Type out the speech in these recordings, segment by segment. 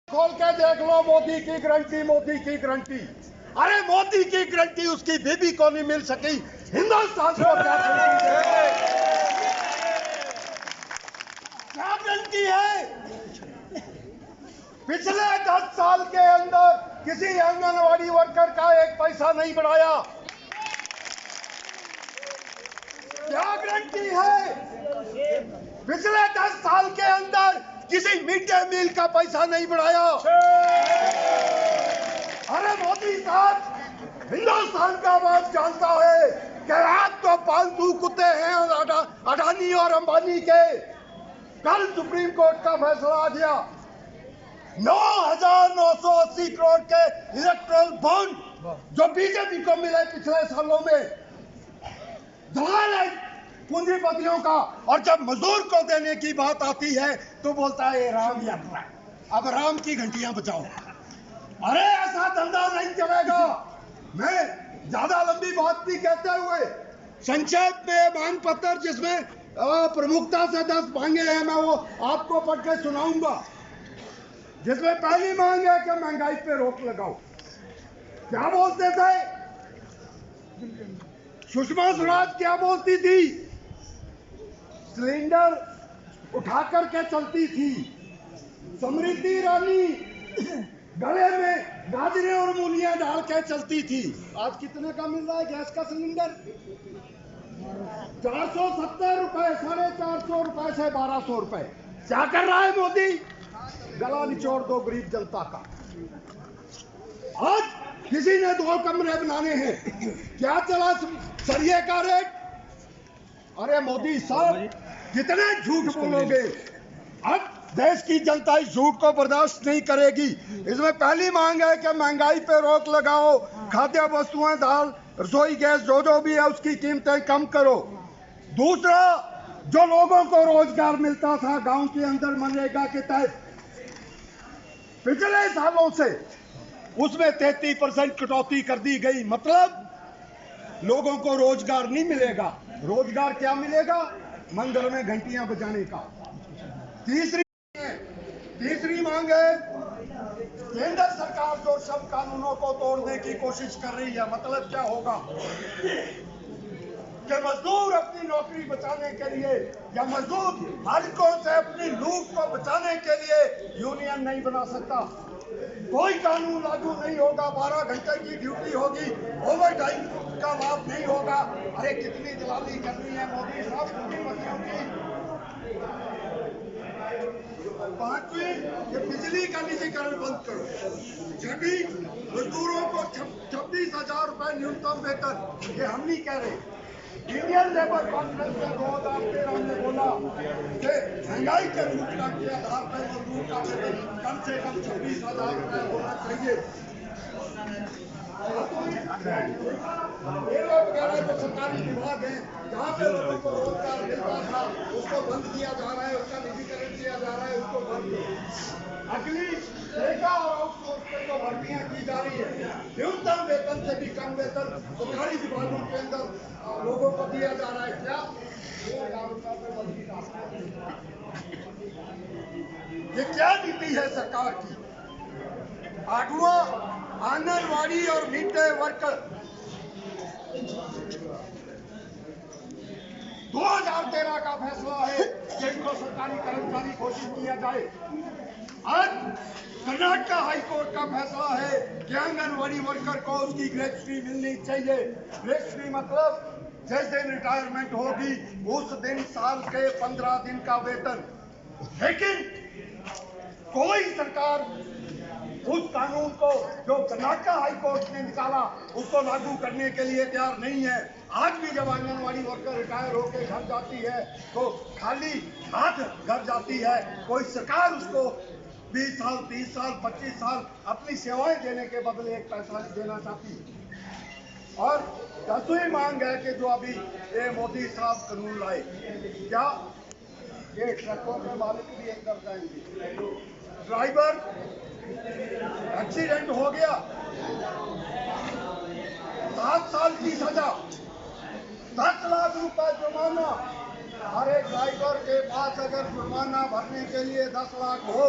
खोल के देख लो, मोदी की गारंटी, मोदी की गारंटी। अरे मोदी की गारंटी उसकी बीबी को नहीं मिल सकी, हिंदुस्तान को क्या गारंटी है? पिछले 10 साल के अंदर किसी आंगनवाड़ी वर्कर का एक पैसा नहीं बढ़ाया। क्या गारंटी है? पिछले 10 साल के अंदर किसी मिड डे मील का पैसा नहीं बढ़ाया। अरे मोदी साहब हिंदुस्तान का बात जानता है कि आप तो पालतू कुत्ते हैं अडानी और अंबानी के। कल सुप्रीम कोर्ट का फैसला आ गया, 9,980 करोड़ के इलेक्ट्रल बॉन्ड जो बीजेपी को मिले पिछले सालों में, दलाल है पूंजीपतियों का। और जब मजदूर को देने की बात आती है तो बोलता है राम यात्रा, अब राम की घंटियां बजाओ। अरे ऐसा धंधा नहीं चलेगा। मैं ज्यादा लंबी बात नहीं कहते हुए संक्षेप में मांग पत्र जिसमें प्रमुखता से 10 मांगे हैं, मैं वो आपको पढ़ के सुनाऊंगा। जिसमें पहली मांग है कि महंगाई पे रोक लगाओ। क्या बोलते थे सुषमा स्वराज? क्या बोलती थी? सिलेंडर उठा करके चलती थी। स्मृति ईरानी गले में गाजरें और मूलियां डाल के चलती थी। आज कितने का मिल रहा है गैस का सिलेंडर? 470 रुपए, 450 रुपए से 1200 रुपए। क्या कर रहा है मोदी? गला निचोड़ दो गरीब जनता का। आज किसी ने 2 कमरे बनाने हैं, क्या चला सरिये का रेट? अरे मोदी साहब कितने झूठ बोलोगे? अब देश की जनता इस झूठ को बर्दाश्त नहीं करेगी। इसमें पहली मांग है कि महंगाई पे रोक लगाओ, खाद्य वस्तुएं, दाल, रसोई गैस जो भी है उसकी कीमतें कम करो। दूसरा, जो लोगों को रोजगार मिलता था गांव के अंदर मनरेगा के तहत पिछले सालों से, उसमें 33% कटौती कर दी गई। मतलब लोगों को रोजगार नहीं मिलेगा। रोजगार क्या मिलेगा? मंदिर में घंटियां बजाने का। तीसरी मांग है केंद्र सरकार जो सब कानूनों को तोड़ने की कोशिश कर रही है। मतलब क्या होगा कि मजदूर अपनी नौकरी बचाने के लिए या मजदूर मालिकों से अपनी लूट को बचाने के लिए यूनियन नहीं बना सकता। कोई कानून लागू नहीं होगा, 12 घंटे की ड्यूटी होगी, ओवर टाइम का लाभ नहीं होगा। अरे कितनी दलाली करनी है मोदी साहब पूंजीपतियों की। पांचवी, ये बिजली का निजीकरण बंद करो। छठी, मजदूरों को 26,000 रुपए न्यूनतम वेतन। ये हम नहीं कह रहे, इंडियन लेबर कॉन्फ्रेंस में 2013 में बोला कि महंगाई के सूचकांक के आधार पर मजदूर का वेतन कम से कम 26,000 रुपए होना चाहिए। वगैरह जो सरकारी विभाग है जहाँ पे लोगों को रोजगार मिलता था उसको बंद किया जा रहा है, उसका निजीकरण किया जा रहा है, उसको बंद। अगली ठेका और आउटसोर्स पे जो भर्तियां की जा रही है, न्यूनतम वेतन से भी कम वेतन सरकारी विभागों के अंदर लोगों को दिया जा रहा है। क्या ये क्या नीति है सरकार की? 8वां, आंगनवाड़ी और मिड डे वर्कर 2013 का फैसला है कि इनको सरकारी कर्मचारी घोषित किया जाए। आज कर्नाटक हाई कोर्ट का फैसला है कि आंगनवाड़ी वर्कर को उसकी ग्रेजुएटी मिलनी चाहिए। ग्रेजुएटी मतलब जिस दिन रिटायरमेंट होगी उस दिन साल के 15 दिन का वेतन। लेकिन कोई सरकार उस कानून को जो कर्नाटक हाई कोर्ट ने निकाला उसको लागू करने के लिए तैयार नहीं है। आज भी जब आंगनवाड़ी वर्कर रिटायर होकर घर जाती है तो खाली हाथ घर जाती है। कोई सरकार उसको 20 साल, 30 साल, 25 साल अपनी सेवाएं देने के बदले एक पैसा नहीं देना चाहती। और 10वीं मांग है कि जो अभी ये मोदी साहब कानून लाए, क्या ये ट्रकों के मालिक भी अंदर जाएंगे? ड्राइवर एक्सीडेंट हो गया, 7 साल की सजा, 10 लाख रुपए जुर्माना, हर एक ड्राइवर के पास अगर जुर्माना भरने के लिए 10 लाख हो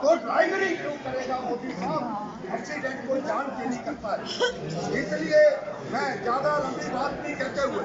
तो ड्राइवरी क्यों करेगा मोदी साहब? एक्सीडेंट कोई जान के नहीं करता है। इसलिए मैं ज्यादा लंबी बात नहीं कहते हुए